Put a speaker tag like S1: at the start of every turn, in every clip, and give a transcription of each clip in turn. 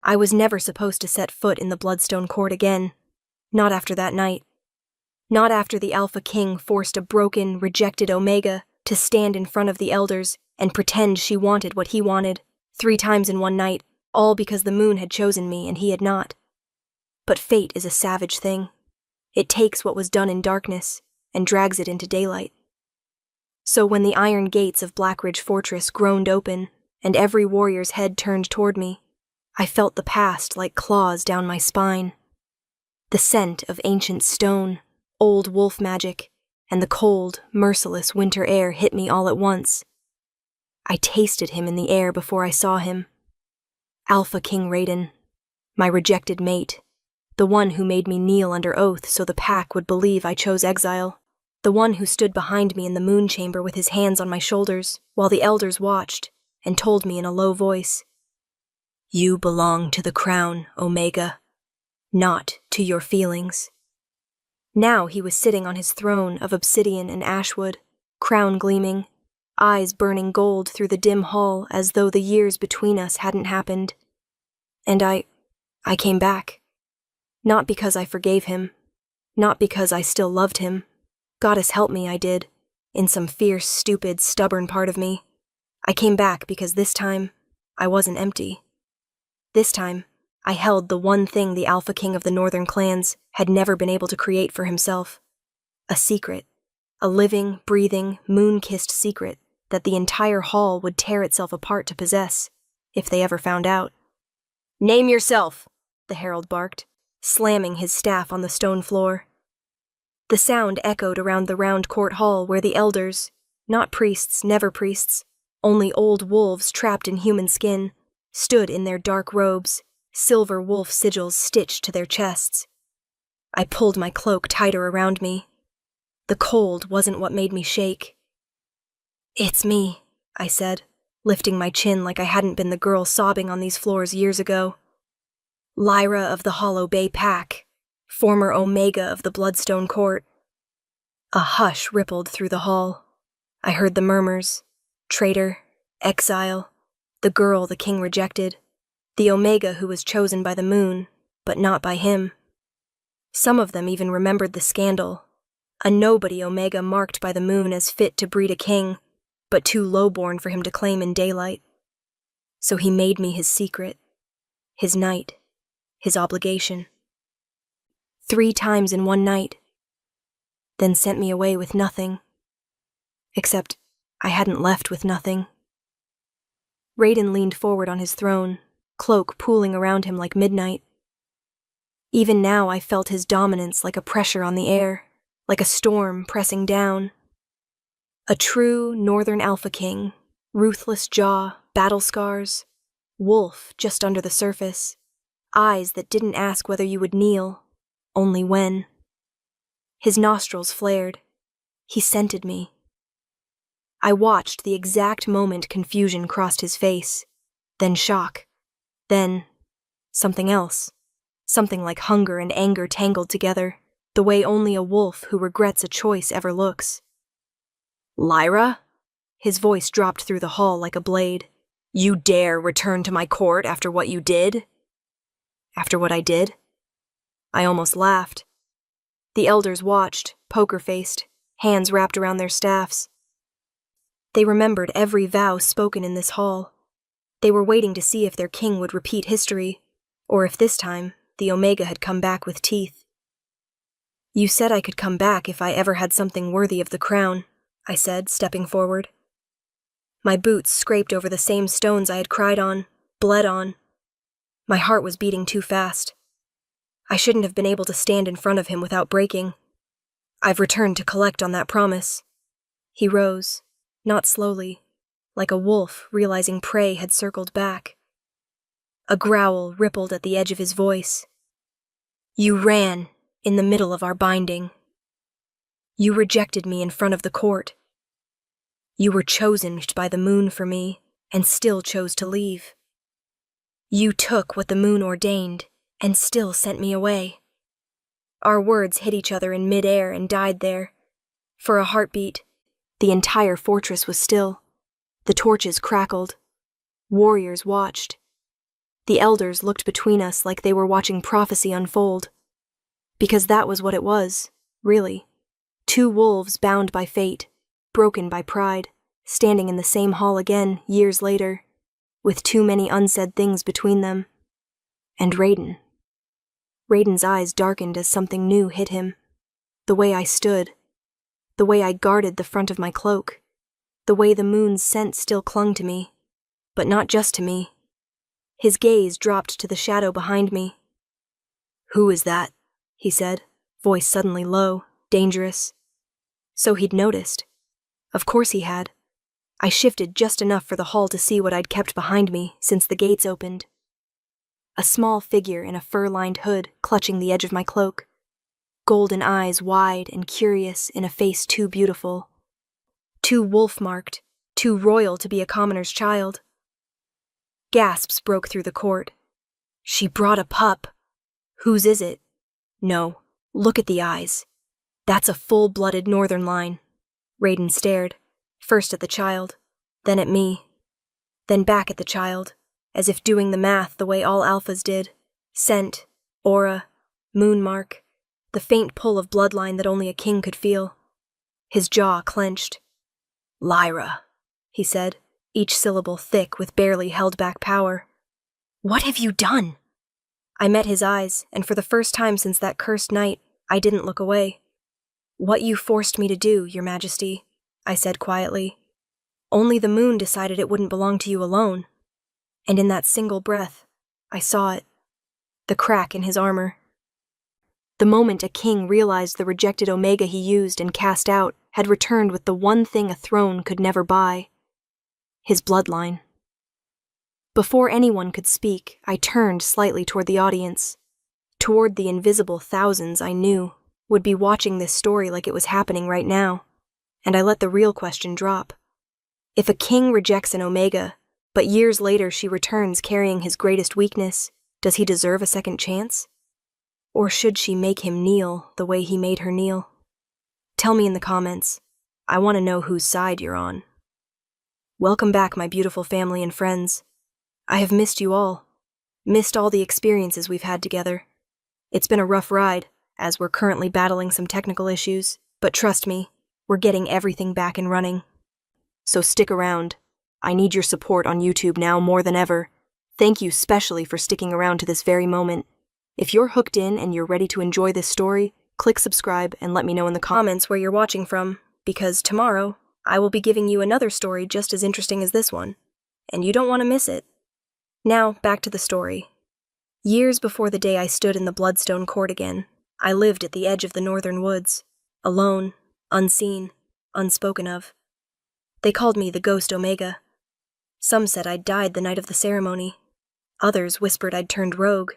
S1: I was never supposed to set foot in the Bloodstone Court again. Not after that night. Not after the Alpha King forced a broken, rejected Omega to stand in front of the elders and pretend she wanted what he wanted, 3 times in one night, all because the moon had chosen me and he had not. But fate is a savage thing. It takes what was done in darkness and drags it into daylight. So when the iron gates of Blackridge Fortress groaned open and every warrior's head turned toward me, I felt the past like claws down my spine. The scent of ancient stone, old wolf magic, and the cold, merciless winter air hit me all at once. I tasted him in the air before I saw him. Alpha King Raiden, my rejected mate, the one who made me kneel under oath so the pack would believe I chose exile, the one who stood behind me in the moon chamber with his hands on my shoulders while the elders watched and told me in a low voice, "You belong to the crown, Omega, not to your feelings." Now he was sitting on his throne of obsidian and ashwood, crown gleaming, eyes burning gold through the dim hall as though the years between us hadn't happened. And I came back. Not because I forgave him, not because I still loved him. Goddess help me, I did, in some fierce, stupid, stubborn part of me. I came back because this time, I wasn't empty. This time, I held the one thing the Alpha King of the Northern clans had never been able to create for himself. A secret. A living, breathing, moon-kissed secret that the entire hall would tear itself apart to possess, if they ever found out. "Name yourself," the herald barked, slamming his staff on the stone floor. The sound echoed around the round court hall where the elders, not priests, never priests, only old wolves trapped in human skin, stood in their dark robes, silver wolf sigils stitched to their chests. I pulled my cloak tighter around me. The cold wasn't what made me shake. "It's me," I said, lifting my chin like I hadn't been the girl sobbing on these floors years ago. "Lyra of the Hollow Bay Pack, former Omega of the Bloodstone Court." A hush rippled through the hall. I heard the murmurs. Traitor, exile, the girl the king rejected, the Omega who was chosen by the moon, but not by him. Some of them even remembered the scandal, a nobody Omega marked by the moon as fit to breed a king, but too lowborn for him to claim in daylight. So he made me his secret, his knight, his obligation. 3 times in one night, then sent me away with nothing. Except I hadn't left with nothing. Raiden leaned forward on his throne, cloak pooling around him like midnight. Even now I felt his dominance like a pressure on the air, like a storm pressing down. A true Northern Alpha King, ruthless jaw, battle scars, wolf just under the surface, eyes that didn't ask whether you would kneel, only when. His nostrils flared. He scented me. I watched the exact moment confusion crossed his face, then shock, then something else, something like hunger and anger tangled together, the way only a wolf who regrets a choice ever looks. "Lyra?" His voice dropped through the hall like a blade. "You dare return to my court after what you did?" After what I did? I almost laughed. The elders watched, poker-faced, hands wrapped around their staffs. They remembered every vow spoken in this hall. They were waiting to see if their king would repeat history, or if this time the Omega had come back with teeth. "You said I could come back if I ever had something worthy of the crown," I said, stepping forward. My boots scraped over the same stones I had cried on, bled on. My heart was beating too fast. I shouldn't have been able to stand in front of him without breaking. "I've returned to collect on that promise." He rose, not slowly, like a wolf realizing prey had circled back. A growl rippled at the edge of his voice. "You ran in the middle of our binding. You rejected me in front of the court. You were chosen by the moon for me, and still chose to leave. You took what the moon ordained, and still sent me away." Our words hit each other in mid-air and died there. For a heartbeat, the entire fortress was still. The torches crackled. Warriors watched. The elders looked between us like they were watching prophecy unfold. Because that was what it was, really. Two wolves bound by fate, broken by pride, standing in the same hall again years later, with too many unsaid things between them. And Raiden. Raiden's eyes darkened as something new hit him. The way I stood. The way I guarded the front of my cloak. The way the moon's scent still clung to me. But not just to me. His gaze dropped to the shadow behind me. "Who is that?" he said, voice suddenly low, dangerous. So he'd noticed. Of course he had. I shifted just enough for the hall to see what I'd kept behind me since the gates opened. A small figure in a fur-lined hood clutching the edge of my cloak. Golden eyes wide and curious in a face too beautiful. Too wolf-marked, too royal to be a commoner's child. Gasps broke through the court. "She brought a pup. Whose is it? No, look at the eyes. That's a full-blooded northern line." Raiden stared, first at the child, then at me, then back at the child, as if doing the math the way all alphas did. Scent, aura, moon mark, the faint pull of bloodline that only a king could feel. His jaw clenched. "Lyra," he said, each syllable thick with barely held-back power. "What have you done?" I met his eyes, and for the first time since that cursed night, I didn't look away. "What you forced me to do, Your Majesty," I said quietly. "Only the moon decided it wouldn't belong to you alone." And in that single breath, I saw it. The crack in his armor. The moment a king realized the rejected Omega he used and cast out had returned with the one thing a throne could never buy. His bloodline. Before anyone could speak, I turned slightly toward the audience, toward the invisible thousands I knew would be watching this story like it was happening right now, and I let the real question drop. If a king rejects an Omega, but years later she returns carrying his greatest weakness, does he deserve a second chance? Or should she make him kneel the way he made her kneel? Tell me in the comments. I want to know whose side you're on. Welcome back, my beautiful family and friends. I have missed you all. Missed all the experiences we've had together. It's been a rough ride, as we're currently battling some technical issues, but trust me, we're getting everything back and running. So stick around. I need your support on YouTube now more than ever. Thank you specially for sticking around to this very moment. If you're hooked in and you're ready to enjoy this story, click subscribe and let me know in the comments where you're watching from, because tomorrow, I will be giving you another story just as interesting as this one, and you don't want to miss it. Now, back to the story. Years before the day I stood in the Bloodstone Court again, I lived at the edge of the northern woods, alone, unseen, unspoken of. They called me the Ghost Omega. Some said I'd died the night of the ceremony. Others whispered I'd turned rogue.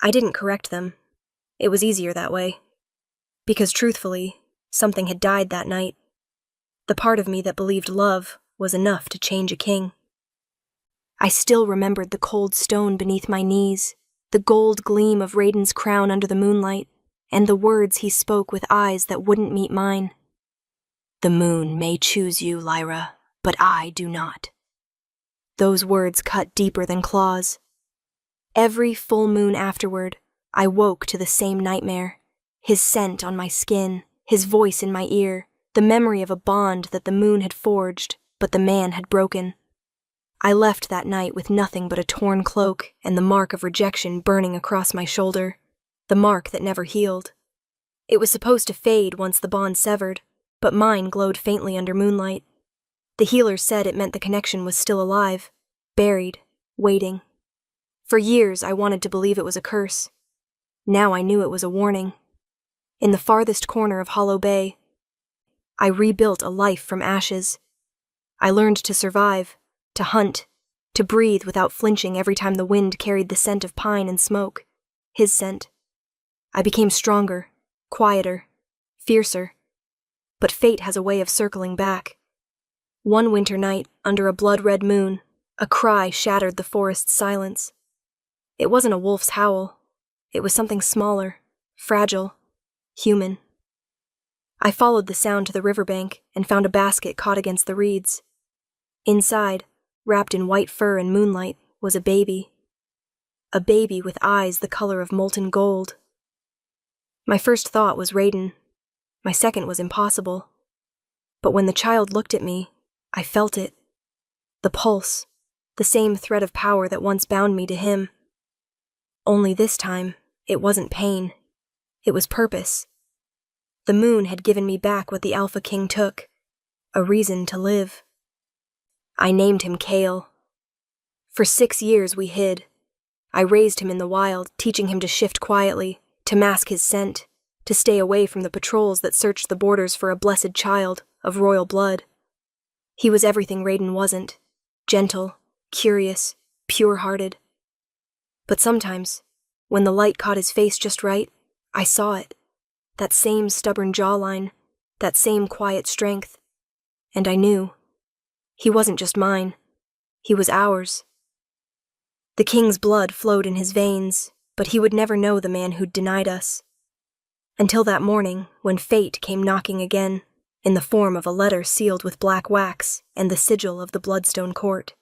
S1: I didn't correct them. It was easier that way. Because truthfully, something had died that night. The part of me that believed love was enough to change a king. I still remembered the cold stone beneath my knees, the gold gleam of Raiden's crown under the moonlight, and the words he spoke with eyes that wouldn't meet mine. "The moon may choose you, Lyra, but I do not." Those words cut deeper than claws. Every full moon afterward, I woke to the same nightmare. His scent on my skin, his voice in my ear, the memory of a bond that the moon had forged, but the man had broken. I left that night with nothing but a torn cloak and the mark of rejection burning across my shoulder, the mark that never healed. It was supposed to fade once the bond severed, but mine glowed faintly under moonlight. The healer said it meant the connection was still alive, buried, waiting. For years I wanted to believe it was a curse. Now I knew it was a warning. In the farthest corner of Hollow Bay, I rebuilt a life from ashes. I learned to survive, to hunt, to breathe without flinching every time the wind carried the scent of pine and smoke, his scent. I became stronger, quieter, fiercer. But fate has a way of circling back. One winter night, under a blood-red moon, a cry shattered the forest's silence. It wasn't a wolf's howl. It was something smaller, fragile, human. I followed the sound to the riverbank and found a basket caught against the reeds. Inside, wrapped in white fur and moonlight, was a baby, a baby with eyes the color of molten gold. My first thought was Raiden. My second was impossible. But when the child looked at me, I felt it. The pulse, the same thread of power that once bound me to him. Only this time, it wasn't pain. It was purpose. The moon had given me back what the Alpha King took, a reason to live. I named him Kale. For 6 years we hid. I raised him in the wild, teaching him to shift quietly, to mask his scent, to stay away from the patrols that searched the borders for a blessed child of royal blood. He was everything Raiden wasn't, gentle, curious, pure-hearted. But sometimes, when the light caught his face just right, I saw it. That same stubborn jawline, that same quiet strength. And I knew. He wasn't just mine. He was ours. The king's blood flowed in his veins, but he would never know the man who'd denied us. Until that morning, when fate came knocking again, in the form of a letter sealed with black wax and the sigil of the Bloodstone Court.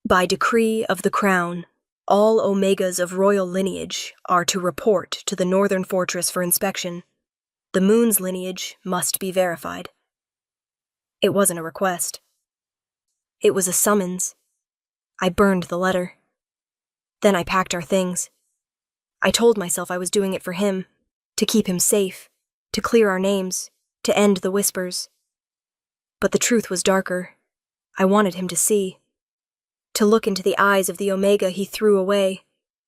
S1: By decree of the Crown, all Omegas of royal lineage are to report to the Northern Fortress for inspection. The moon's lineage must be verified. It wasn't a request. It was a summons. I burned the letter. Then I packed our things. I told myself I was doing it for him, to keep him safe, to clear our names, to end the whispers. But the truth was darker. I wanted him to see. To look into the eyes of the Omega he threw away,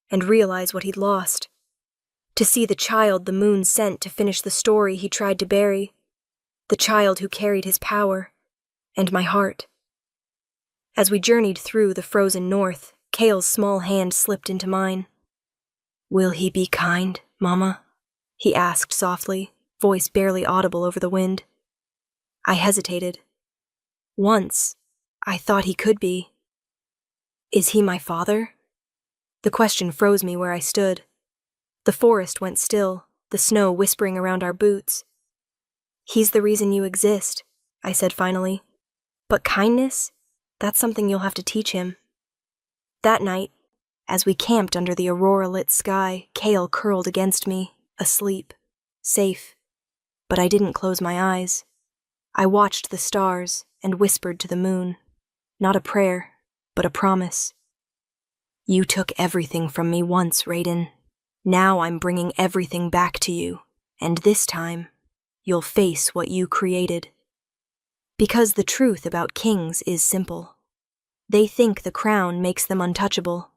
S1: and realize what he'd lost. To see the child the moon sent to finish the story he tried to bury. The child who carried his power, and my heart. As we journeyed through the frozen north, Kale's small hand slipped into mine. "Will he be kind, Mama?" he asked softly, voice barely audible over the wind. I hesitated. Once, I thought he could be. Is he my father? The question froze me where I stood. The forest went still, the snow whispering around our boots. "He's the reason you exist," I said finally. "But kindness? That's something you'll have to teach him." That night, as we camped under the aurora-lit sky, Kale curled against me, asleep, safe. But I didn't close my eyes. I watched the stars and whispered to the moon. Not a prayer, but a promise. "You took everything from me once, Raiden. Now I'm bringing everything back to you, and this time, you'll face what you created." Because the truth about kings is simple. They think the crown makes them untouchable.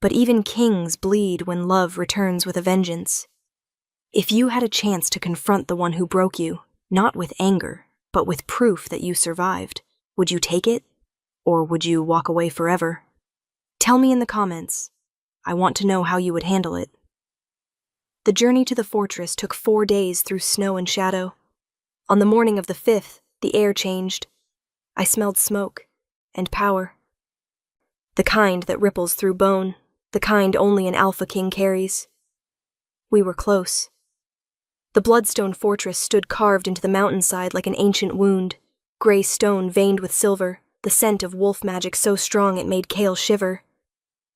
S1: But even kings bleed when love returns with a vengeance. If you had a chance to confront the one who broke you, not with anger, but with proof that you survived, would you take it? Or would you walk away forever? Tell me in the comments. I want to know how you would handle it. The journey to the fortress took 4 days through snow and shadow. On the morning of the 5th, the air changed. I smelled smoke and power. The kind that ripples through bone, the kind only an Alpha King carries. We were close. The Bloodstone Fortress stood carved into the mountainside like an ancient wound, gray stone veined with silver, the scent of wolf magic so strong it made Kale shiver.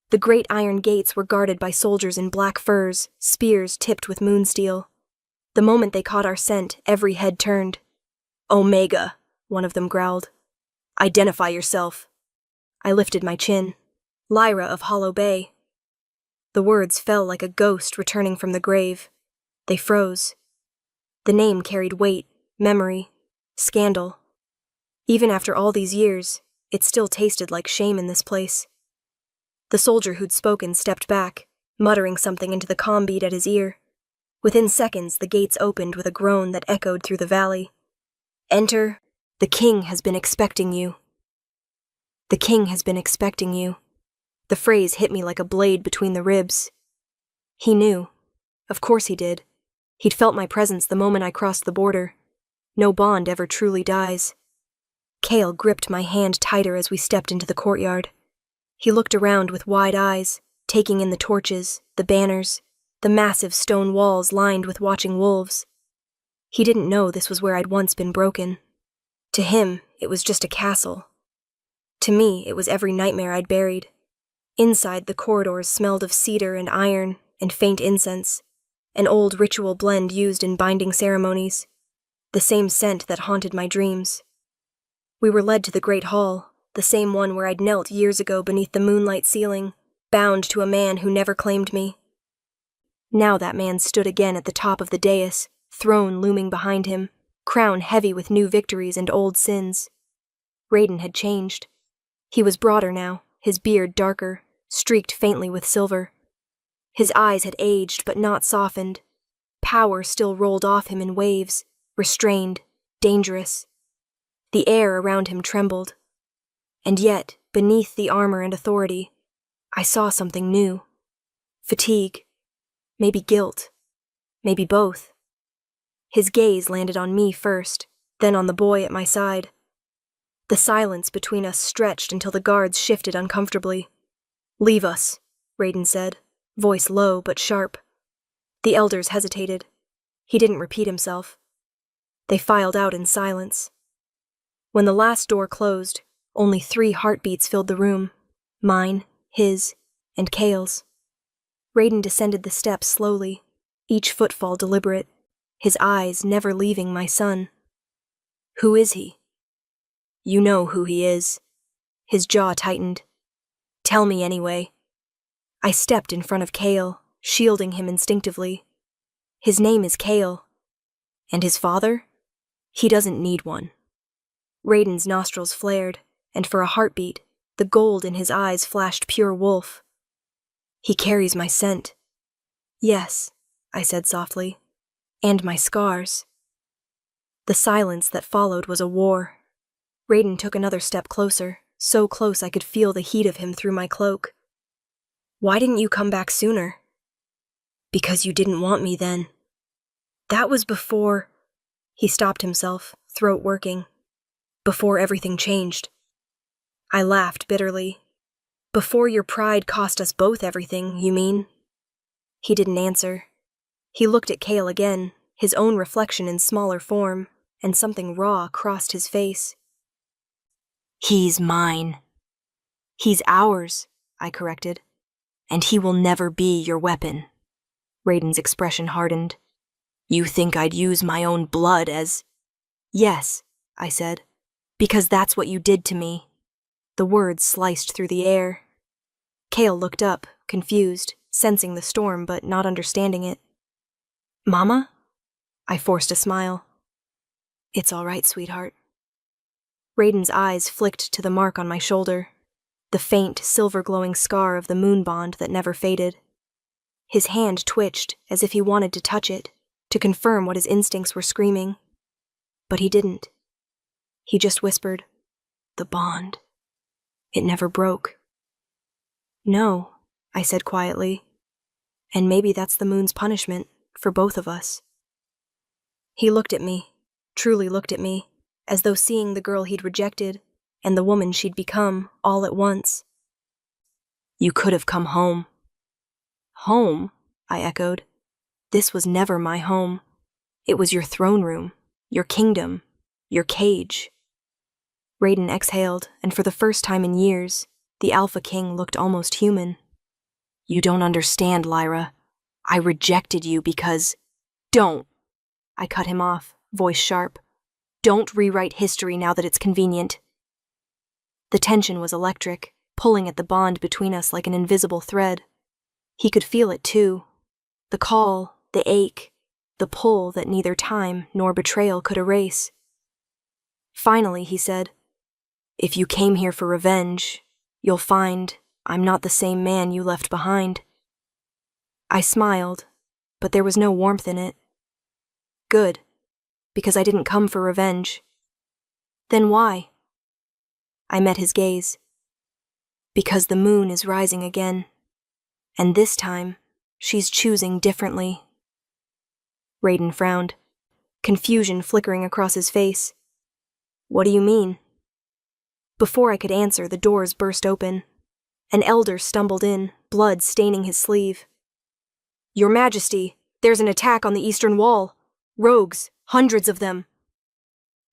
S1: The great iron gates were guarded by soldiers in black furs, spears tipped with moonsteel. The moment they caught our scent, every head turned. "Omega," one of them growled. "Identify yourself." I lifted my chin. "Lyra of Hollow Bay." The words fell like a ghost returning from the grave. They froze. The name carried weight, memory, scandal. Even after all these years, it still tasted like shame in this place. The soldier who'd spoken stepped back, muttering something into the comm bead at his ear. Within seconds, the gates opened with a groan that echoed through the valley. "Enter. The king has been expecting you." The king has been expecting you. The phrase hit me like a blade between the ribs. He knew. Of course he did. He'd felt my presence the moment I crossed the border. No bond ever truly dies. Kale gripped my hand tighter as we stepped into the courtyard. He looked around with wide eyes, taking in the torches, the banners, the massive stone walls lined with watching wolves. He didn't know this was where I'd once been broken. To him, it was just a castle. To me, it was every nightmare I'd buried. Inside, the corridors smelled of cedar and iron and faint incense, an old ritual blend used in binding ceremonies, the same scent that haunted my dreams. We were led to the great hall, the same one where I'd knelt years ago beneath the moonlight ceiling, bound to a man who never claimed me. Now that man stood again at the top of the dais, throne looming behind him, crown heavy with new victories and old sins. Raiden had changed. He was broader now, his beard darker, streaked faintly with silver. His eyes had aged but not softened. Power still rolled off him in waves, restrained, dangerous. The air around him trembled. And yet, beneath the armor and authority, I saw something new. Fatigue. Maybe guilt. Maybe both. His gaze landed on me first, then on the boy at my side. The silence between us stretched until the guards shifted uncomfortably. "Leave us," Raiden said, voice low but sharp. The elders hesitated. He didn't repeat himself. They filed out in silence. When the last door closed, only 3 heartbeats filled the room, mine, his, and Kale's. Raiden descended the steps slowly, each footfall deliberate, his eyes never leaving my son. "Who is he?" "You know who he is." His jaw tightened. "Tell me anyway." I stepped in front of Kale, shielding him instinctively. "His name is Kale." "And his father?" "He doesn't need one." Raiden's nostrils flared, and for a heartbeat, the gold in his eyes flashed pure wolf. "He carries my scent." "Yes," I said softly, "and my scars." The silence that followed was a war. Raiden took another step closer, so close I could feel the heat of him through my cloak. "Why didn't you come back sooner?" "Because you didn't want me then." "That was before—" He stopped himself, throat working. "Before everything changed." I laughed bitterly. "Before your pride cost us both everything, you mean?" He didn't answer. He looked at Kale again, his own reflection in smaller form, and something raw crossed his face. "He's mine." "He's ours," I corrected. "And he will never be your weapon." Raiden's expression hardened. "You think I'd use my own blood as—" "Yes," I said, "because that's what you did to me." The words sliced through the air. Kale looked up, confused, sensing the storm but not understanding it. "Mama?" I forced a smile. "It's all right, sweetheart." Raiden's eyes flicked to the mark on my shoulder, the faint, silver-glowing scar of the moon bond that never faded. His hand twitched as if he wanted to touch it, to confirm what his instincts were screaming. But he didn't. He just whispered, "The bond. It never broke." "No," I said quietly. "And maybe that's the moon's punishment, for both of us." He looked at me, truly looked at me, as though seeing the girl he'd rejected and the woman she'd become all at once. "You could have come home." "Home?" I echoed. "This was never my home. It was your throne room, your kingdom, your cage." Raiden exhaled, and for the first time in years, the Alpha King looked almost human. "You don't understand, Lyra. I rejected you because—" "Don't!" I cut him off, voice sharp. "Don't rewrite history now that it's convenient." The tension was electric, pulling at the bond between us like an invisible thread. He could feel it too. The call, the ache, the pull that neither time nor betrayal could erase. Finally, he said, "If you came here for revenge, you'll find I'm not the same man you left behind." I smiled, but there was no warmth in it. Good, because I didn't come for revenge. Then why? I met his gaze. Because the moon is rising again, and this time, she's choosing differently. Raiden frowned, confusion flickering across his face. "What do you mean?" Before I could answer, the doors burst open. An elder stumbled in, blood staining his sleeve. "Your Majesty, there's an attack on the eastern wall. Rogues, hundreds of them."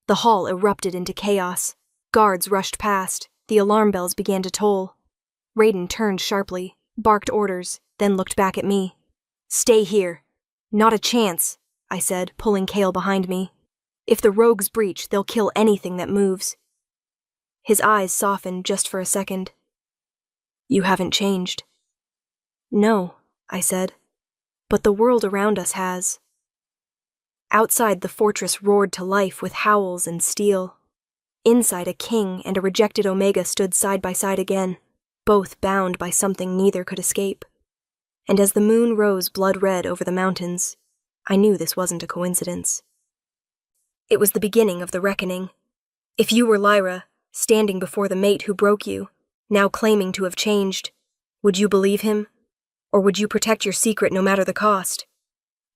S1: The hall erupted into chaos. Guards rushed past. The alarm bells began to toll. Raiden turned sharply, barked orders, then looked back at me. "Stay here." "Not a chance," I said, pulling Kale behind me. "If the rogues breach, they'll kill anything that moves." His eyes softened just for a second. "You haven't changed." "No," I said, "but the world around us has." Outside, the fortress roared to life with howls and steel. Inside, a king and a rejected Omega stood side by side again, both bound by something neither could escape. And as the moon rose blood-red over the mountains, I knew this wasn't a coincidence. It was the beginning of the reckoning. If you were Lyra, standing before the mate who broke you, now claiming to have changed, would you believe him? Or would you protect your secret no matter the cost?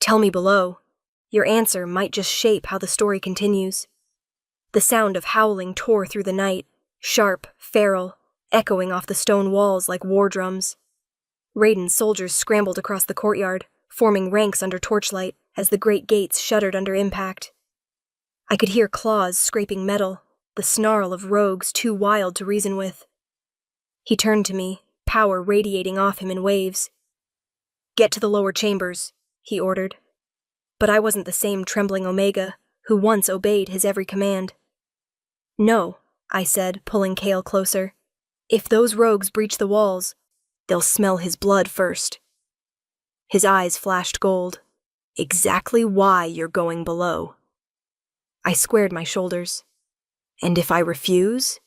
S1: Tell me below. Your answer might just shape how the story continues. The sound of howling tore through the night, sharp, feral, echoing off the stone walls like war drums. Raiden's soldiers scrambled across the courtyard, forming ranks under torchlight as the great gates shuddered under impact. I could hear claws scraping metal, the snarl of rogues too wild to reason with. He turned to me, power radiating off him in waves. "Get to the lower chambers," he ordered. But I wasn't the same trembling Omega who once obeyed his every command. "No," I said, pulling Kale closer. "If those rogues breach the walls, they'll smell his blood first." His eyes flashed gold. "Exactly why you're going below." I squared my shoulders. "And if I refuse?"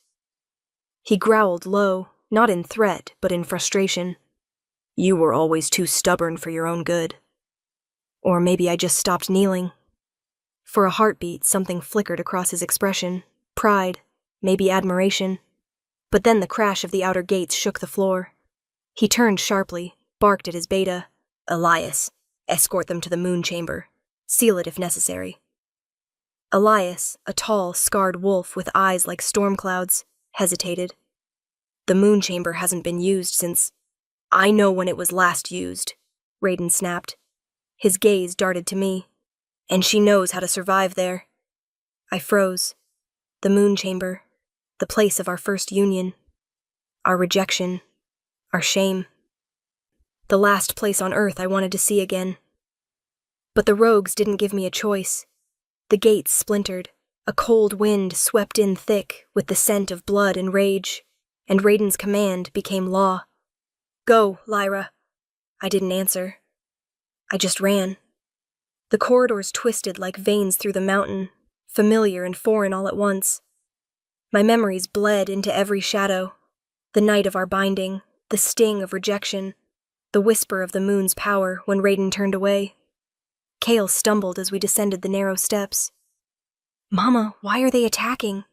S1: He growled low, not in threat, but in frustration. "You were always too stubborn for your own good." Or maybe I just stopped kneeling. For a heartbeat, something flickered across his expression. Pride, maybe admiration. But then the crash of the outer gates shook the floor. He turned sharply, barked at his beta. "Elias, escort them to the moon chamber. Seal it if necessary." Elias, a tall, scarred wolf with eyes like storm clouds, hesitated. "The moon chamber hasn't been used since—" "I know when it was last used," Raiden snapped. His gaze darted to me. "And she knows how to survive there." I froze. The moon chamber, the place of our first union, our rejection, our shame. The last place on Earth I wanted to see again. But the rogues didn't give me a choice. The gates splintered. A cold wind swept in thick with the scent of blood and rage, and Raiden's command became law. "Go, Lyra." I didn't answer. I just ran. The corridors twisted like veins through the mountain, familiar and foreign all at once. My memories bled into every shadow. The night of our binding, the sting of rejection, the whisper of the moon's power when Raiden turned away. Kale stumbled as we descended the narrow steps. "Mama, why are they attacking?"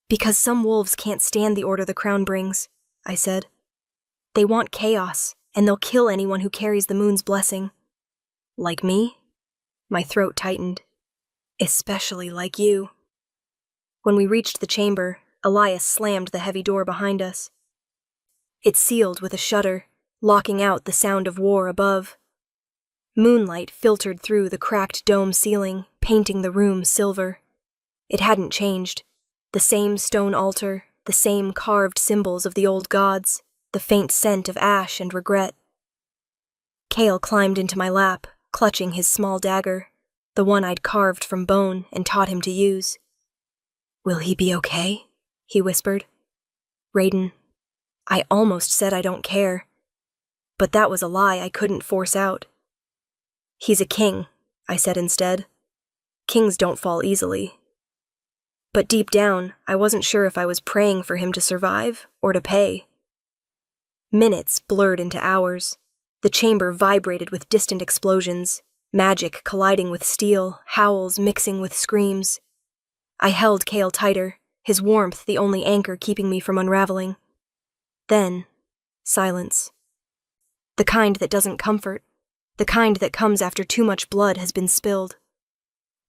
S1: "Because some wolves can't stand the order the crown brings," I said. "They want chaos, and they'll kill anyone who carries the moon's blessing." "Like me?" My throat tightened. "Especially like you." When we reached the chamber, Elias slammed the heavy door behind us. It sealed with a shudder, locking out the sound of war above. Moonlight filtered through the cracked dome ceiling, painting the room silver. It hadn't changed. The same stone altar, the same carved symbols of the old gods, the faint scent of ash and regret. Kale climbed into my lap, clutching his small dagger, the one I'd carved from bone and taught him to use. "Will he be okay?" he whispered. "Raiden, I almost said I don't care. But that was a lie I couldn't force out." "He's a king," I said instead. "Kings don't fall easily." But deep down, I wasn't sure if I was praying for him to survive or to pay. Minutes blurred into hours. The chamber vibrated with distant explosions, magic colliding with steel, howls mixing with screams. I held Kale tighter, his warmth the only anchor keeping me from unraveling. Then, silence. The kind that doesn't comfort, the kind that comes after too much blood has been spilled.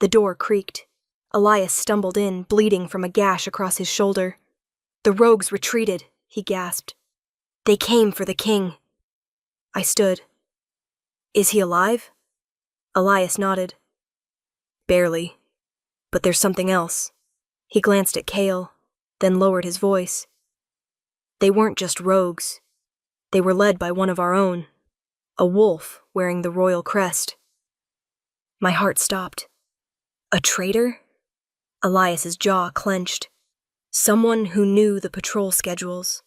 S1: The door creaked. Elias stumbled in, bleeding from a gash across his shoulder. "The rogues retreated," he gasped. "They came for the king." I stood. "Is he alive?" Elias nodded. "Barely. But there's something else." He glanced at Kale, then lowered his voice. They weren't just rogues. They were led by one of our own, a wolf wearing the royal crest. My heart stopped. A traitor? Elias's jaw clenched. Someone who knew the patrol schedules.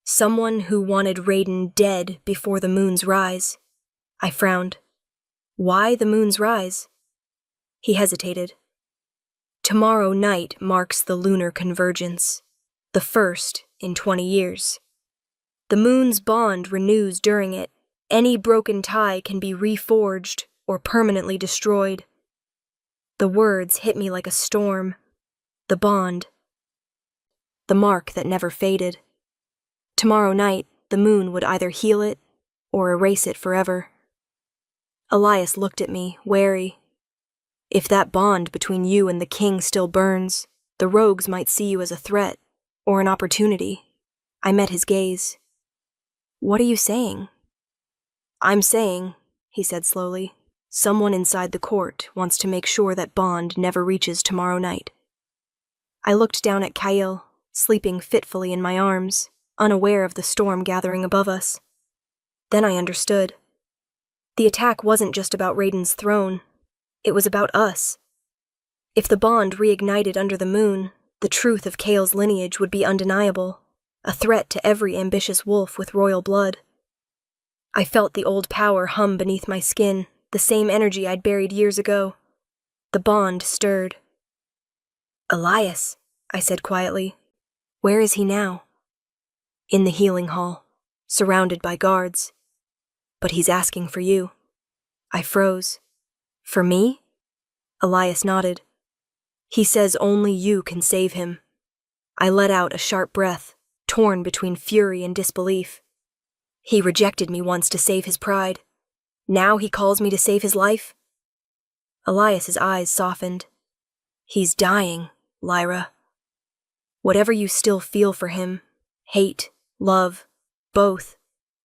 S1: Someone who wanted Raiden dead before the moon's rise. I frowned. Why the moon's rise? He hesitated. Tomorrow night marks the lunar convergence, the first in 20 years. The moon's bond renews during it. Any broken tie can be reforged or permanently destroyed. The words hit me like a storm. The bond. The mark that never faded. Tomorrow night, the moon would either heal it or erase it forever. Elias looked at me, wary. If that bond between you and the king still burns, the rogues might see you as a threat or an opportunity. I met his gaze. What are you saying? I'm saying, he said slowly, someone inside the court wants to make sure that bond never reaches tomorrow night. I looked down at Kyle, sleeping fitfully in my arms, unaware of the storm gathering above us. Then I understood. The attack wasn't just about Raiden's throne. It was about us. If the bond reignited under the moon, the truth of Kale's lineage would be undeniable, a threat to every ambitious wolf with royal blood. I felt the old power hum beneath my skin, the same energy I'd buried years ago. The bond stirred. Elias, I said quietly. Where is he now? In the healing hall, surrounded by guards. But he's asking for you. I froze. For me? Elias nodded. He says only you can save him. I let out a sharp breath, torn between fury and disbelief. He rejected me once to save his pride. Now he calls me to save his life? Elias's eyes softened. He's dying, Lyra. Whatever you still feel for him, hate, love, both,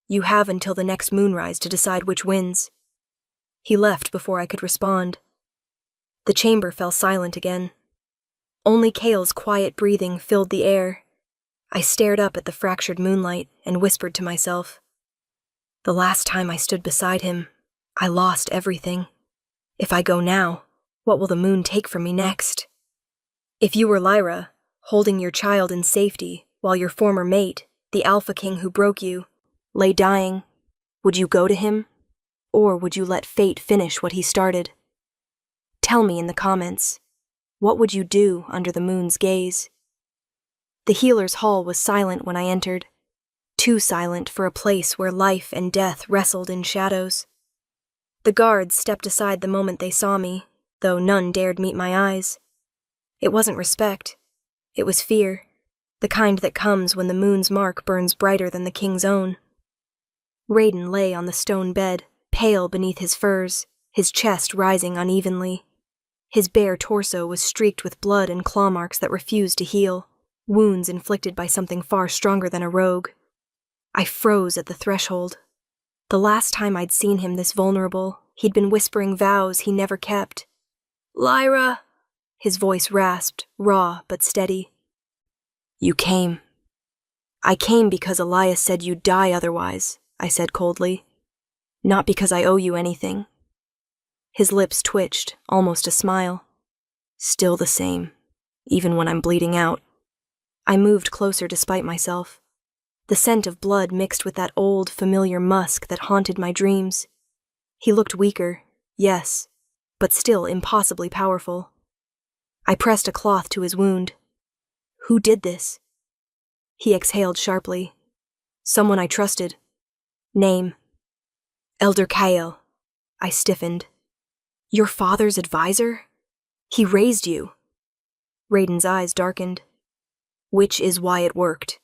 S1: you have until the next moonrise to decide which wins. He left before I could respond. The chamber fell silent again. Only Kale's quiet breathing filled the air. I stared up at the fractured moonlight and whispered to myself. The last time I stood beside him, I lost everything. If I go now, what will the moon take from me next? If you were Lyra, holding your child in safety while your former mate, the Alpha King who broke you, lay dying, would you go to him? Or would you let fate finish what he started? Tell me in the comments, what would you do under the moon's gaze? The healer's hall was silent when I entered, too silent for a place where life and death wrestled in shadows. The guards stepped aside the moment they saw me, though none dared meet my eyes. It wasn't respect. It was fear, the kind that comes when the moon's mark burns brighter than the king's own. Raiden lay on the stone bed, pale beneath his furs, his chest rising unevenly. His bare torso was streaked with blood and claw marks that refused to heal, wounds inflicted by something far stronger than a rogue. I froze at the threshold. The last time I'd seen him this vulnerable, he'd been whispering vows he never kept. Lyra! His voice rasped, raw but steady. You came. I came because Elias said you'd die otherwise, I said coldly. Not because I owe you anything. His lips twitched, almost a smile. Still the same, even when I'm bleeding out. I moved closer despite myself. The scent of blood mixed with that old, familiar musk that haunted my dreams. He looked weaker, yes, but still impossibly powerful. I pressed a cloth to his wound. Who did this? He exhaled sharply. Someone I trusted. Name. Elder Kael. I stiffened. Your father's advisor? He raised you. Raiden's eyes darkened. Which is why it worked.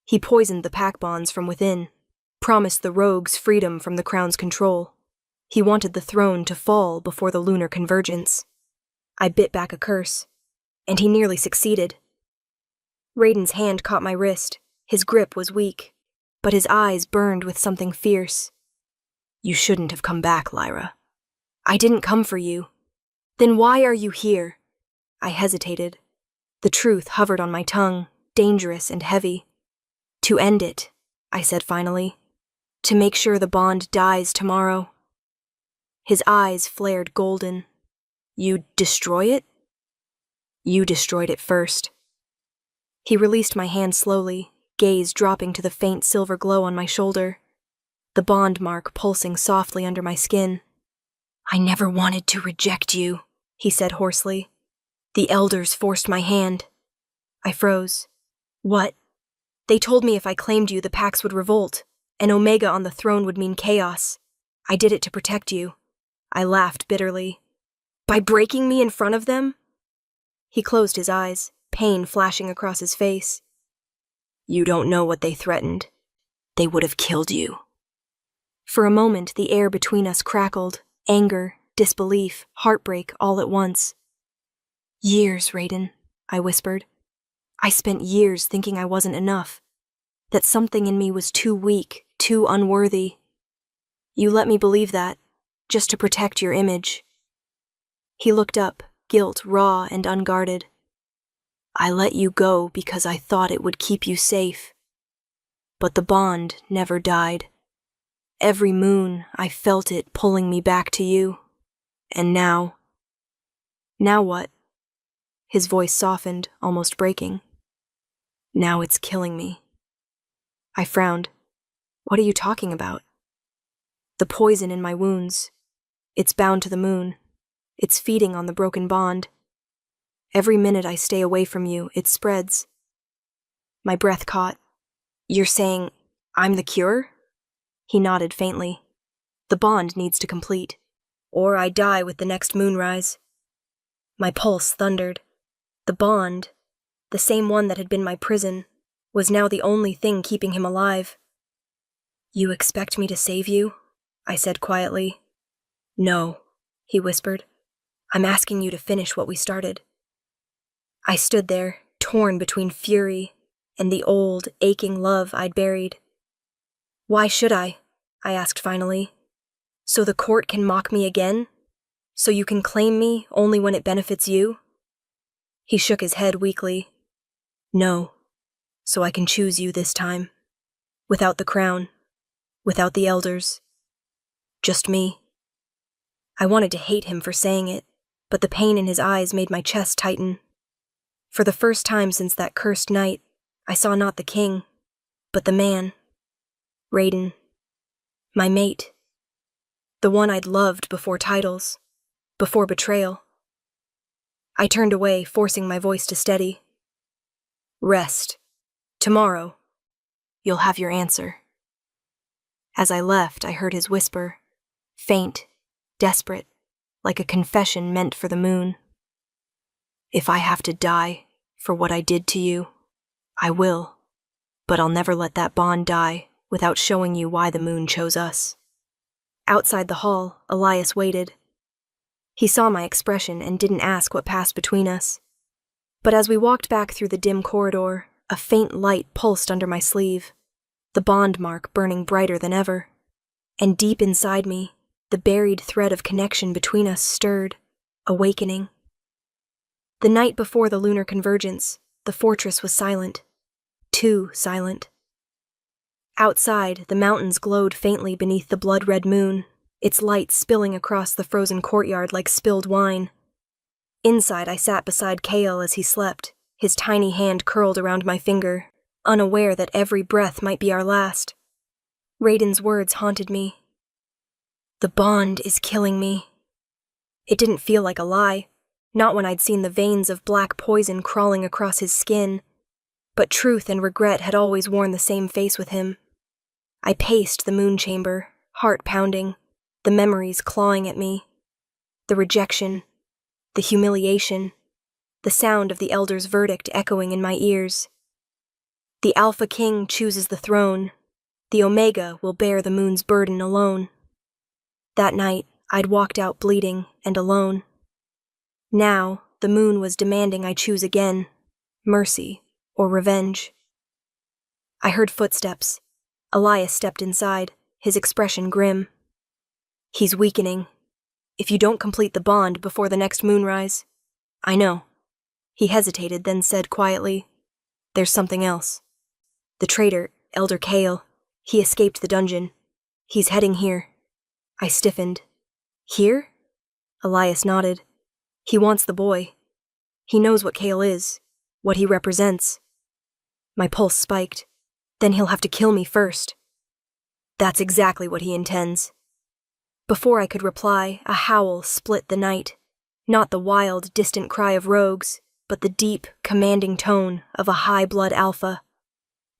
S1: He poisoned the pack bonds from within, promised the rogues freedom from the crown's control. He wanted the throne to fall before the lunar convergence. I bit back a curse, and he nearly succeeded. Raiden's hand caught my wrist. His grip was weak, but his eyes burned with something fierce. You shouldn't have come back, Lyra. I didn't come for you. Then why are you here? I hesitated. The truth hovered on my tongue, dangerous and heavy. To end it, I said finally. To make sure the bond dies tomorrow. His eyes flared golden. You'd destroy it? You destroyed it first. He released my hand slowly, gaze dropping to the faint silver glow on my shoulder, the bond mark pulsing softly under my skin. I never wanted to reject you, he said hoarsely. The elders forced my hand. I froze. What? They told me if I claimed you, the Pax would revolt, and Omega on the throne would mean chaos. I did it to protect you. I laughed bitterly. By breaking me in front of them? He closed his eyes, pain flashing across his face. You don't know what they threatened. They would have killed you. For a moment, the air between us crackled, anger, disbelief, heartbreak all at once. Years, Raiden, I whispered. I spent years thinking I wasn't enough, that something in me was too weak, too unworthy. You let me believe that, just to protect your image. He looked up, guilt raw and unguarded. I let you go because I thought it would keep you safe. But the bond never died. Every moon, I felt it pulling me back to you. And now... Now what? His voice softened, almost breaking. Now it's killing me. I frowned. What are you talking about? The poison in my wounds. It's bound to the moon. It's feeding on the broken bond. Every minute I stay away from you, it spreads. My breath caught. You're saying, I'm the cure? He nodded faintly. The bond needs to complete, or I die with the next moonrise. My pulse thundered. The bond, the same one that had been my prison, was now the only thing keeping him alive. You expect me to save you? I said quietly. No, he whispered. I'm asking you to finish what we started. I stood there, torn between fury and the old, aching love I'd buried. Why should I asked finally. So the court can mock me again? So you can claim me only when it benefits you? He shook his head weakly. No, so I can choose you this time. Without the crown, without the elders. Just me. I wanted to hate him for saying it, but the pain in his eyes made my chest tighten. For the first time since that cursed night, I saw not the king, but the man. Raiden. My mate. The one I'd loved before titles, before betrayal. I turned away, forcing my voice to steady. Rest. Tomorrow, you'll have your answer. As I left, I heard his whisper, faint, desperate, like a confession meant for the moon. If I have to die for what I did to you, I will, but I'll never let that bond die without showing you why the moon chose us. Outside the hall, Elias waited. He saw my expression and didn't ask what passed between us. But as we walked back through the dim corridor, a faint light pulsed under my sleeve, the bond mark burning brighter than ever. And deep inside me, the buried thread of connection between us stirred, awakening. The night before the lunar convergence, the fortress was silent. Too silent. Outside, the mountains glowed faintly beneath the blood-red moon, its light spilling across the frozen courtyard like spilled wine. Inside, I sat beside Kale as he slept, his tiny hand curled around my finger, unaware that every breath might be our last. Raiden's words haunted me. The bond is killing me. It didn't feel like a lie, not when I'd seen the veins of black poison crawling across his skin, but truth and regret had always worn the same face with him. I paced the moon chamber, heart pounding, the memories clawing at me. The rejection, the humiliation, the sound of the elder's verdict echoing in my ears. The Alpha King chooses the throne. The Omega will bear the moon's burden alone. That night, I'd walked out bleeding and alone. Now, the moon was demanding I choose again, mercy or revenge. I heard footsteps. Elias stepped inside, his expression grim. He's weakening. If you don't complete the bond before the next moonrise. I know. He hesitated, then said quietly, There's something else. The traitor, Elder Kale. He escaped the dungeon. He's heading here. I stiffened. Here? Elias nodded. He wants the boy. He knows what Kale is, what he represents. My pulse spiked. Then he'll have to kill me first. That's exactly what he intends. Before I could reply, a howl split the night. Not the wild, distant cry of rogues, but the deep, commanding tone of a high-blood alpha.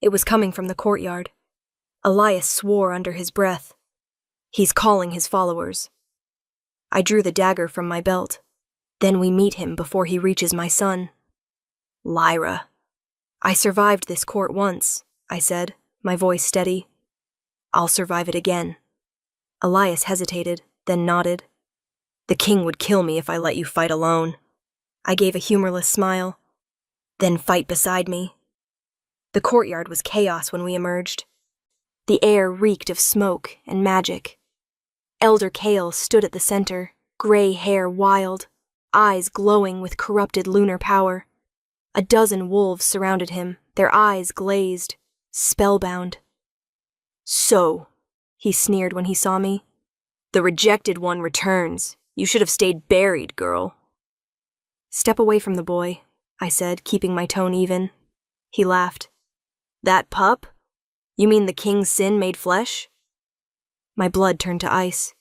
S1: It was coming from the courtyard. Elias swore under his breath. He's calling his followers. I drew the dagger from my belt. Then we meet him before he reaches my son. Lyra. I survived this court once, I said, my voice steady. I'll survive it again. Elias hesitated, then nodded. The king would kill me if I let you fight alone. I gave a humorless smile. Then fight beside me. The courtyard was chaos when we emerged. The air reeked of smoke and magic. Elder Kale stood at the center, gray hair wild, eyes glowing with corrupted lunar power. A dozen wolves surrounded him, their eyes glazed, spellbound. So, he sneered when he saw me. The rejected one returns. You should have stayed buried, girl. Step away from the boy, I said, keeping my tone even. He laughed. That pup? You mean the king's sin made flesh? My blood turned to ice.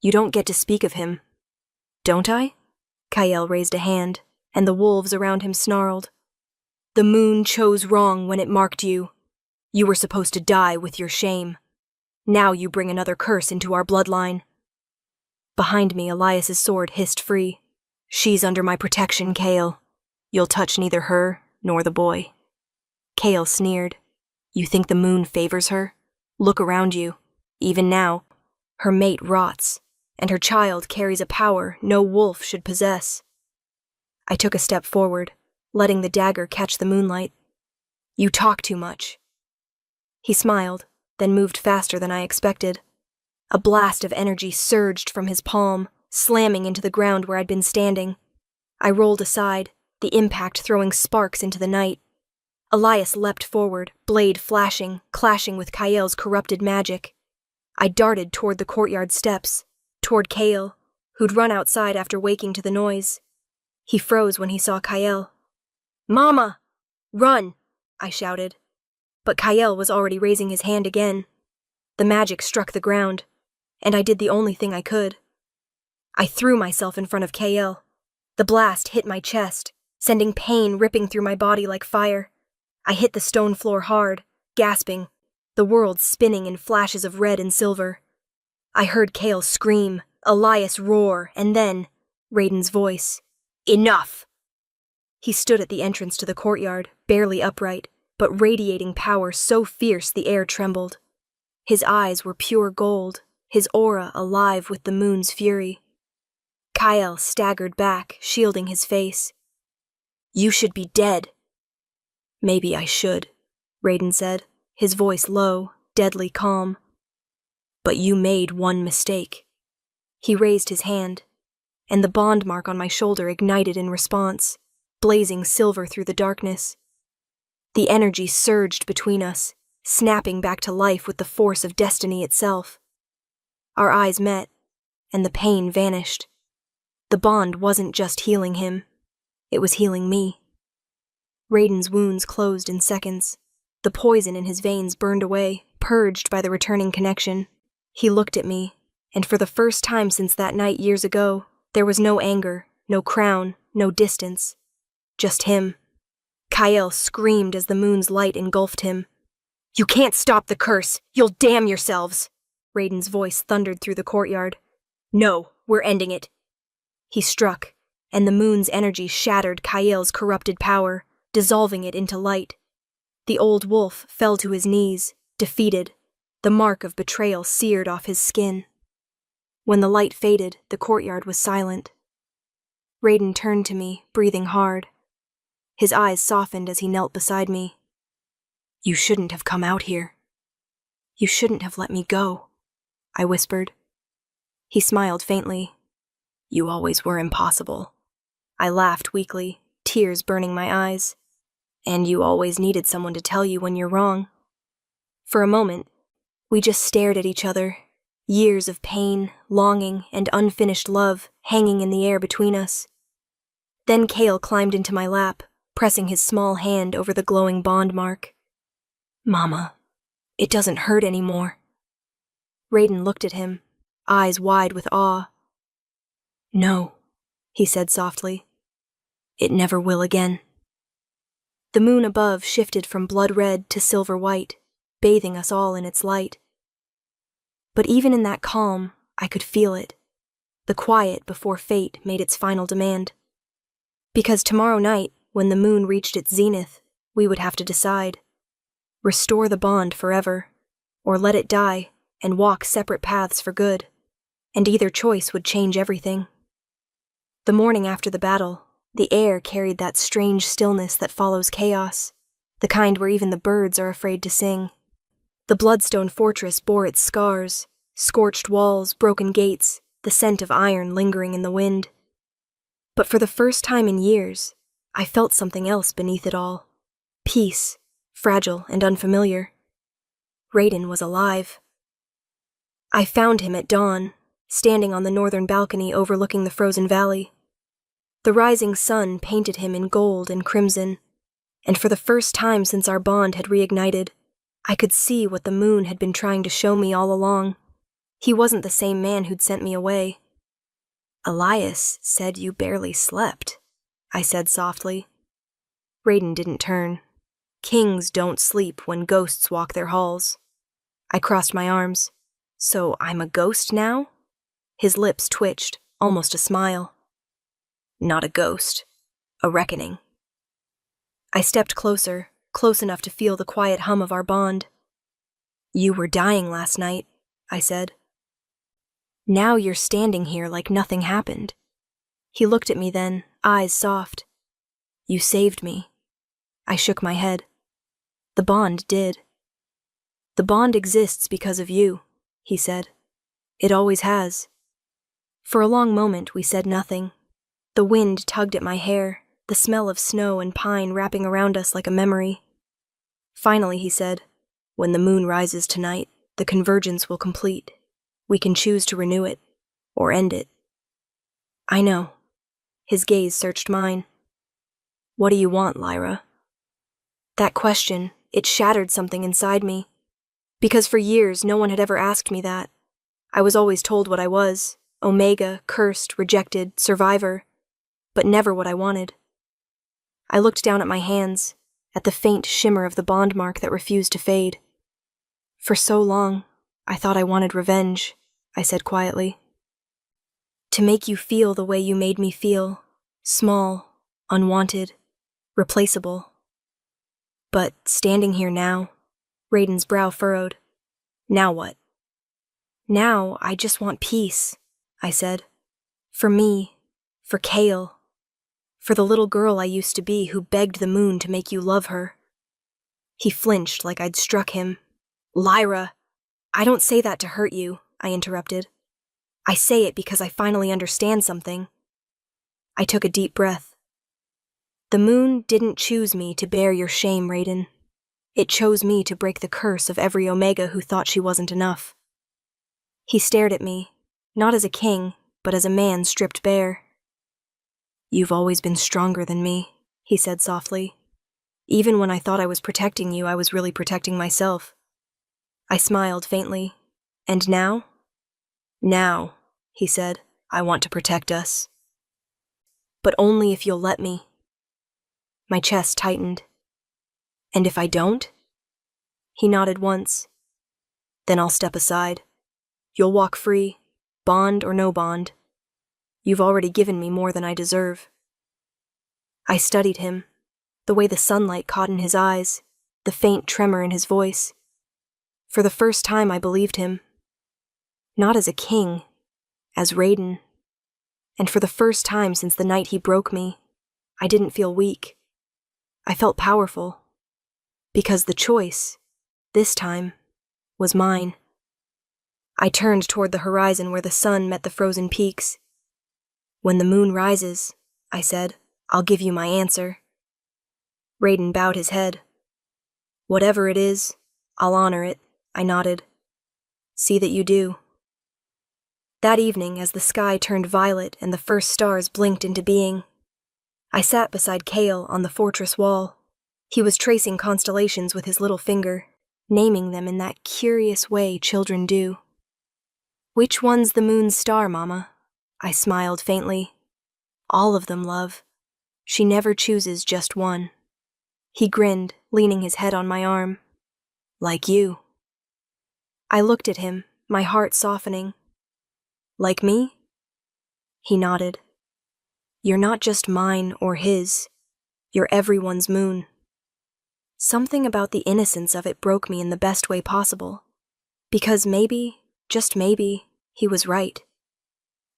S1: You don't get to speak of him. Don't I? Kyle raised a hand, and the wolves around him snarled. The moon chose wrong when it marked you. You were supposed to die with your shame. Now you bring another curse into our bloodline. Behind me, Elias's sword hissed free. She's under my protection, Kale. You'll touch neither her nor the boy. Kale sneered. You think the moon favors her? Look around you. Even now, her mate rots, and her child carries a power no wolf should possess. I took a step forward, letting the dagger catch the moonlight. You talk too much. He smiled, then moved faster than I expected. A blast of energy surged from his palm, slamming into the ground where I'd been standing. I rolled aside, the impact throwing sparks into the night. Elias leapt forward, blade flashing, clashing with Kael's corrupted magic. I darted toward the courtyard steps, toward Kael, who'd run outside after waking to the noise. He froze when he saw Kael. Mama! Run! I shouted. But Kael was already raising his hand again. The magic struck the ground, and I did the only thing I could. I threw myself in front of Kael. The blast hit my chest, sending pain ripping through my body like fire. I hit the stone floor hard, gasping, the world spinning in flashes of red and silver. I heard Kael scream, Elias roar, and then Raiden's voice. Enough! He stood at the entrance to the courtyard, barely upright, but radiating power so fierce the air trembled. His eyes were pure gold, his aura alive with the moon's fury. Kael staggered back, shielding his face. You should be dead. Maybe I should, Raiden said, his voice low, deadly calm. But you made one mistake. He raised his hand, and the bond mark on my shoulder ignited in response, blazing silver through the darkness. The energy surged between us, snapping back to life with the force of destiny itself. Our eyes met, and the pain vanished. The bond wasn't just healing him, it was healing me. Raiden's wounds closed in seconds. The poison in his veins burned away, purged by the returning connection. He looked at me, and for the first time since that night years ago, there was no anger, no crown, no distance. Just him. Kael screamed as the moon's light engulfed him. You can't stop the curse! You'll damn yourselves! Raiden's voice thundered through the courtyard. No, we're ending it. He struck, and the moon's energy shattered Kael's corrupted power, dissolving it into light. The old wolf fell to his knees, defeated, the mark of betrayal seared off his skin. When the light faded, the courtyard was silent. Raiden turned to me, breathing hard. His eyes softened as he knelt beside me. You shouldn't have come out here. You shouldn't have let me go, I whispered. He smiled faintly. You always were impossible. I laughed weakly, tears burning my eyes. And you always needed someone to tell you when you're wrong, For a moment, we just stared at each other, years of pain, longing, and unfinished love hanging in the air between us. Then Cale climbed into my lap, pressing his small hand over the glowing bond mark. "Mama, it doesn't hurt anymore." Raiden looked at him, eyes wide with awe. "No," he said softly. "It never will again." The moon above shifted from blood red to silver white, bathing us all in its light. But even in that calm, I could feel it, the quiet before fate made its final demand. Because tomorrow night, when the moon reached its zenith, we would have to decide. Restore the bond forever, or let it die and walk separate paths for good, and either choice would change everything. The morning after the battle, the air carried that strange stillness that follows chaos, the kind where even the birds are afraid to sing. The bloodstone fortress bore its scars, scorched walls, broken gates, the scent of iron lingering in the wind. But for the first time in years, I felt something else beneath it all. Peace, fragile and unfamiliar. Raiden was alive. I found him at dawn, standing on the northern balcony overlooking the frozen valley. The rising sun painted him in gold and crimson, and for the first time since our bond had reignited, I could see what the moon had been trying to show me all along. He wasn't the same man who'd sent me away. "Elias said you barely slept," I said softly. Raiden didn't turn. Kings don't sleep when ghosts walk their halls. I crossed my arms. "So I'm a ghost now?" His lips twitched, almost a smile. "Not a ghost. A reckoning." I stepped closer, close enough to feel the quiet hum of our bond. "You were dying last night," I said. "Now you're standing here like nothing happened." He looked at me then, eyes soft. "You saved me." I shook my head. "The bond did." "The bond exists because of you," he said. "It always has." For a long moment we said nothing. The wind tugged at my hair, the smell of snow and pine wrapping around us like a memory. Finally he said, "When the moon rises tonight, the convergence will complete. We can choose to renew it, or end it." "I know." His gaze searched mine. "What do you want, Lyra?" That question, it shattered something inside me. Because for years no one had ever asked me that. I was always told what I was, Omega, cursed, rejected, survivor, but never what I wanted. I looked down at my hands, at the faint shimmer of the bond mark that refused to fade. "For so long, I thought I wanted revenge," I said quietly. "To make you feel the way you made me feel, small, unwanted, replaceable." But standing here now, Raiden's brow furrowed. "Now what?" "Now I just want peace," I said. "For me, for Cale, for the little girl I used to be who begged the moon to make you love her." He flinched like I'd struck him. "Lyra!" "I don't say that to hurt you," I interrupted. "I say it because I finally understand something." I took a deep breath. "The moon didn't choose me to bear your shame, Raiden. It chose me to break the curse of every Omega who thought she wasn't enough." He stared at me, not as a king, but as a man stripped bare. "You've always been stronger than me," he said softly. "Even when I thought I was protecting you, I was really protecting myself." I smiled faintly. "And now?" "Now," he said, "I want to protect us." "But only if you'll let me." My chest tightened. "And if I don't?" He nodded once. "Then I'll step aside. You'll walk free, bond or no bond. You've already given me more than I deserve." I studied him, the way the sunlight caught in his eyes, the faint tremor in his voice. For the first time I believed him. Not as a king, as Raiden. And for the first time since the night he broke me, I didn't feel weak. I felt powerful. Because the choice, this time, was mine. I turned toward the horizon where the sun met the frozen peaks. "When the moon rises," I said, "I'll give you my answer." Raiden bowed his head. "Whatever it is, I'll honor it, I nodded. See that you do. That evening, as the sky turned violet and the first stars blinked into being, I sat beside Kale on the fortress wall. He was tracing constellations with his little finger, naming them in that curious way children do. Which one's the moon's star, Mama? I smiled faintly. All of them, love. She never chooses just one. He grinned, leaning his head on my arm. Like you. I looked at him, my heart softening. Like me? He nodded. You're not just mine or his. You're everyone's moon. Something about the innocence of it broke me in the best way possible. Because maybe, just maybe, he was right.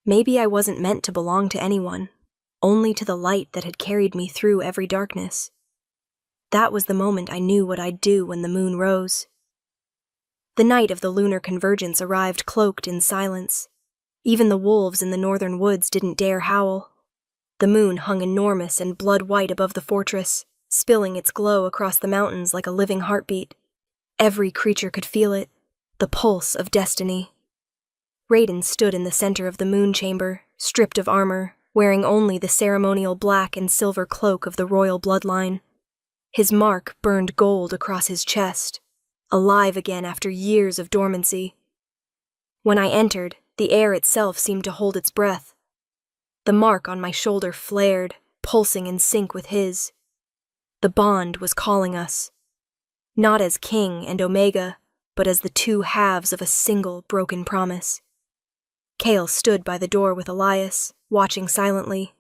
S1: Maybe I wasn't meant to belong to anyone, only to the light that had carried me through every darkness. That was the moment I knew what I'd do when the moon rose. The night of the lunar convergence arrived cloaked in silence. Even the wolves in the northern woods didn't dare howl. The moon hung enormous and blood-white above the fortress, spilling its glow across the mountains like a living heartbeat. Every creature could feel it, the pulse of destiny. Raiden stood in the center of the moon chamber, stripped of armor, wearing only the ceremonial black and silver cloak of the royal bloodline. His mark burned gold across his chest, alive again after years of dormancy. When I entered, the air itself seemed to hold its breath. The mark on my shoulder flared, pulsing in sync with his. The bond was calling us. Not as King and Omega, but as the two halves of a single broken promise. Kale stood by the door with Elias, watching silently.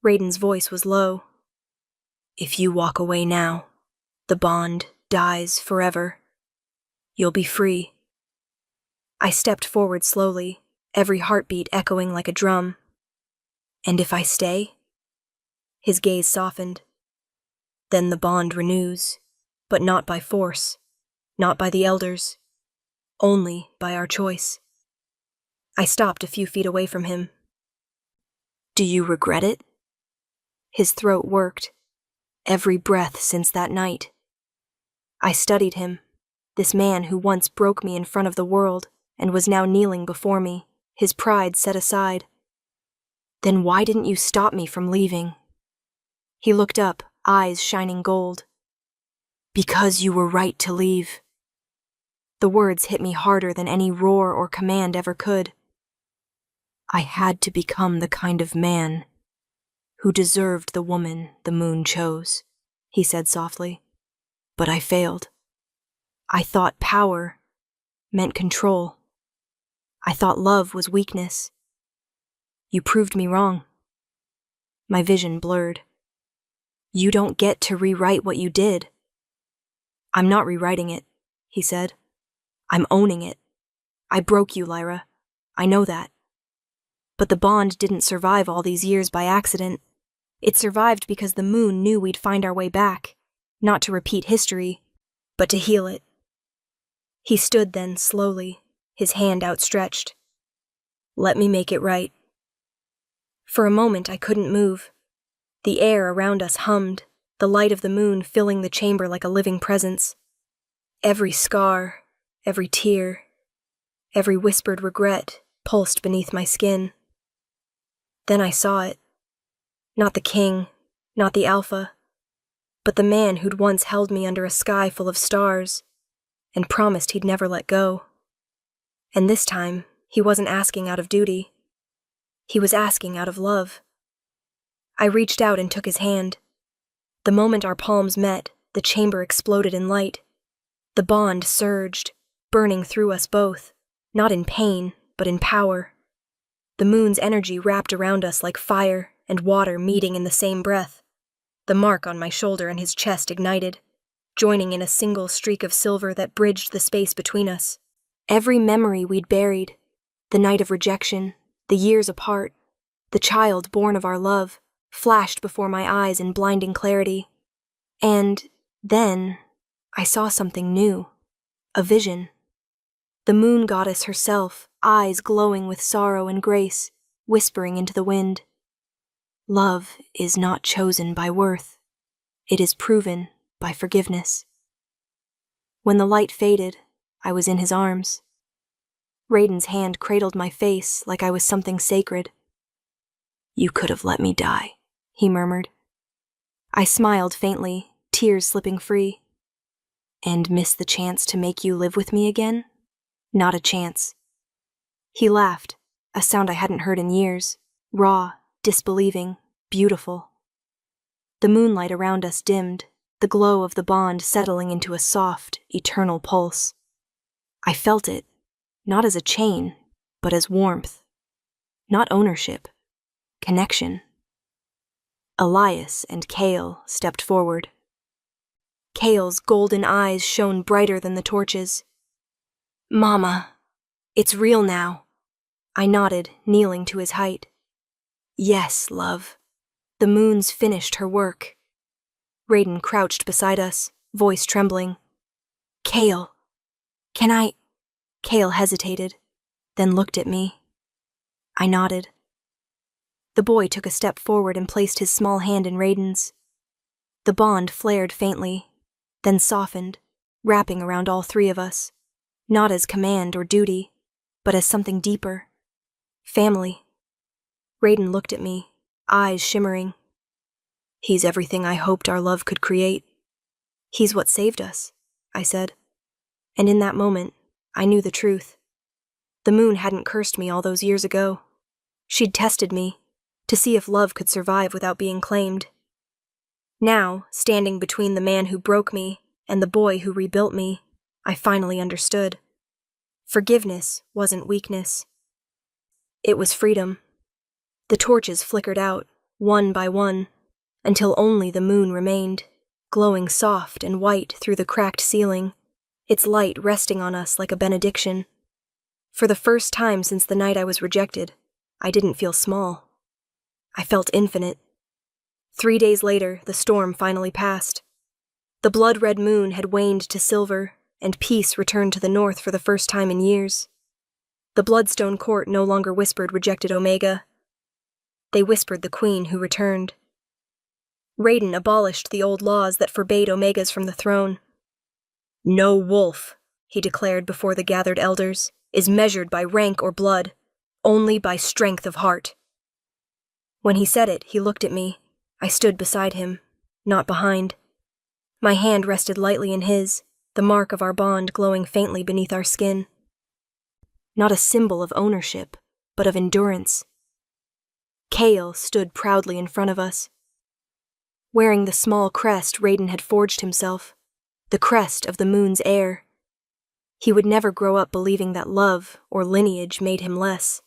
S1: Raiden's voice was low. If you walk away now, the bond dies forever. You'll be free. I stepped forward slowly, every heartbeat echoing like a drum. And if I stay? His gaze softened. Then the bond renews, but not by force, not by the elders, only by our choice. I stopped a few feet away from him. Do you regret it? His throat worked, every breath since that night. I studied him, this man who once broke me in front of the world and was now kneeling before me, his pride set aside. Then why didn't you stop me from leaving? He looked up, eyes shining gold. Because you were right to leave. The words hit me harder than any roar or command ever could. I had to become the kind of man who deserved the woman the moon chose, he said softly. But I failed. I thought power meant control. I thought love was weakness. You proved me wrong. My vision blurred. You don't get to rewrite what you did. I'm not rewriting it, he said. I'm owning it. I broke you, Lyra. I know that. But the bond didn't survive all these years by accident. It survived because the moon knew we'd find our way back, not to repeat history, but to heal it. He stood then slowly, his hand outstretched. Let me make it right. For a moment I couldn't move. The air around us hummed, the light of the moon filling the chamber like a living presence. Every scar, every tear, every whispered regret pulsed beneath my skin. Then I saw it. Not the king, not the alpha, but the man who'd once held me under a sky full of stars and promised he'd never let go. And this time, he wasn't asking out of duty. He was asking out of love. I reached out and took his hand. The moment our palms met, the chamber exploded in light. The bond surged, burning through us both, not in pain, but in power. The moon's energy wrapped around us like fire and water meeting in the same breath. The mark on my shoulder and his chest ignited, joining in a single streak of silver that bridged the space between us. Every memory we'd buried, the night of rejection, the years apart, the child born of our love, flashed before my eyes in blinding clarity. And then I saw something new, a vision. The moon goddess herself, eyes glowing with sorrow and grace, whispering into the wind. Love is not chosen by worth. It is proven by forgiveness. When the light faded, I was in his arms. Raiden's hand cradled my face like I was something sacred. "You could have let me die," he murmured. I smiled faintly, tears slipping free. "And miss the chance to make you live with me again? Not a chance." He laughed, a sound I hadn't heard in years, raw, disbelieving, beautiful. The moonlight around us dimmed, the glow of the bond settling into a soft, eternal pulse. I felt it, not as a chain, but as warmth. Not ownership, connection. Elias and Kale stepped forward. Kale's golden eyes shone brighter than the torches. "Mama, it's real now." I nodded, kneeling to his height. "Yes, love. The moon's finished her work." Raiden crouched beside us, voice trembling. "Kale, can I—" Kale hesitated, then looked at me. I nodded. The boy took a step forward and placed his small hand in Raiden's. The bond flared faintly, then softened, wrapping around all three of us, not as command or duty, but as something deeper. Family. Raiden looked at me, eyes shimmering. "He's everything I hoped our love could create." "He's what saved us," I said. And in that moment, I knew the truth. The moon hadn't cursed me all those years ago. She'd tested me, to see if love could survive without being claimed. Now, standing between the man who broke me and the boy who rebuilt me, I finally understood. Forgiveness wasn't weakness. It was freedom. The torches flickered out, one by one, until only the moon remained, glowing soft and white through the cracked ceiling, its light resting on us like a benediction. For the first time since the night I was rejected, I didn't feel small. I felt infinite. 3 days later, the storm finally passed. The blood-red moon had waned to silver, and peace returned to the north for the first time in years. The Bloodstone Court no longer whispered rejected Omega. They whispered the Queen who returned. Raiden abolished the old laws that forbade Omegas from the throne. "No wolf," he declared before the gathered elders, "is measured by rank or blood, only by strength of heart." When he said it, he looked at me. I stood beside him, not behind. My hand rested lightly in his, the mark of our bond glowing faintly beneath our skin. Not a symbol of ownership, but of endurance. Kale stood proudly in front of us, wearing the small crest Raiden had forged himself, the crest of the moon's heir. He would never grow up believing that love or lineage made him less.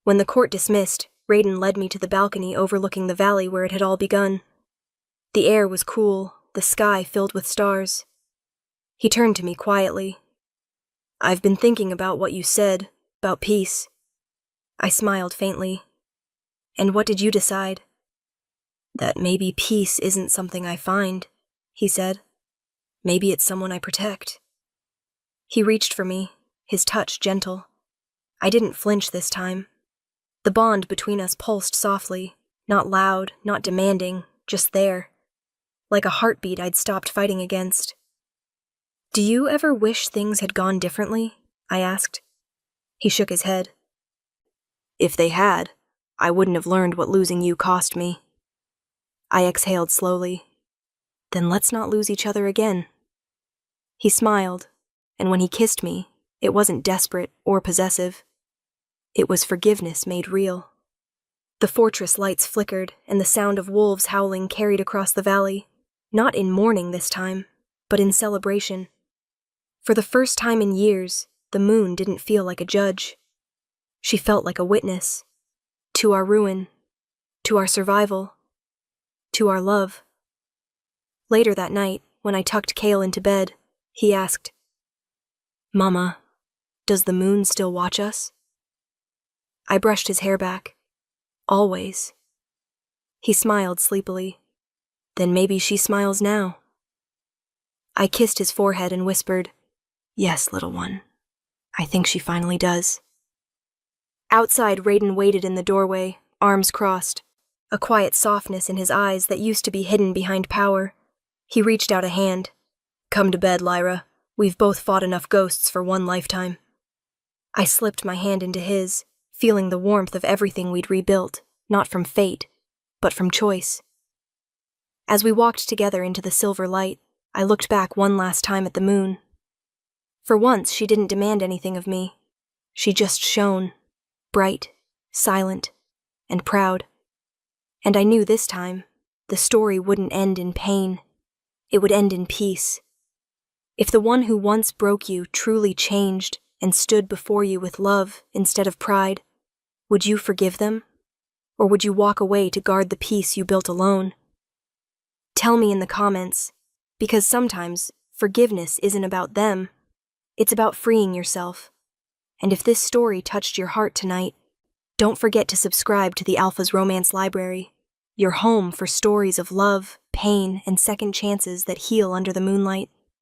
S1: When the court dismissed, Raiden led me to the balcony overlooking the valley where it had all begun. The air was cool, the sky filled with stars. He turned to me quietly. "I've been thinking about what you said, about peace." I smiled faintly. "And what did you decide?" "That maybe peace isn't something I find," he said. "Maybe it's someone I protect." He reached for me, his touch gentle. I didn't flinch this time. The bond between us pulsed softly, not loud, not demanding, just there. Like a heartbeat I'd stopped fighting against. "Do you ever wish things had gone differently?" I asked. He shook his head. "If they had, I wouldn't have learned what losing you cost me." I exhaled slowly. "Then let's not lose each other again." He smiled, and when he kissed me, it wasn't desperate or possessive. It was forgiveness made real. The fortress lights flickered, and the sound of wolves howling carried across the valley, not in mourning this time, but in celebration. For the first time in years, the moon didn't feel like a judge. She felt like a witness. To our ruin, to our survival, to our love. Later that night, when I tucked Kale into bed, he asked, "Mama, does the moon still watch us?" I brushed his hair back. "Always." He smiled sleepily. "Then maybe she smiles now." I kissed his forehead and whispered, "Yes, little one. I think she finally does." Outside, Raiden waited in the doorway, arms crossed, a quiet softness in his eyes that used to be hidden behind power. He reached out a hand. Come to bed, Lyra. We've both fought enough ghosts for one lifetime. I slipped my hand into his, feeling the warmth of everything we'd rebuilt, not from fate, but from choice. As we walked together into the silver light, I looked back one last time at the moon. For once, she didn't demand anything of me. She just shone, bright, silent, and proud. And I knew this time, the story wouldn't end in pain. It would end in peace. If the one who once broke you truly changed and stood before you with love instead of pride, would you forgive them? Or would you walk away to guard the peace you built alone? Tell me in the comments, because sometimes forgiveness isn't about them. It's about freeing yourself. And if this story touched your heart tonight, don't forget to subscribe to the Alpha's Romance Library, your home for stories of love, pain, and second chances that heal under the moonlight.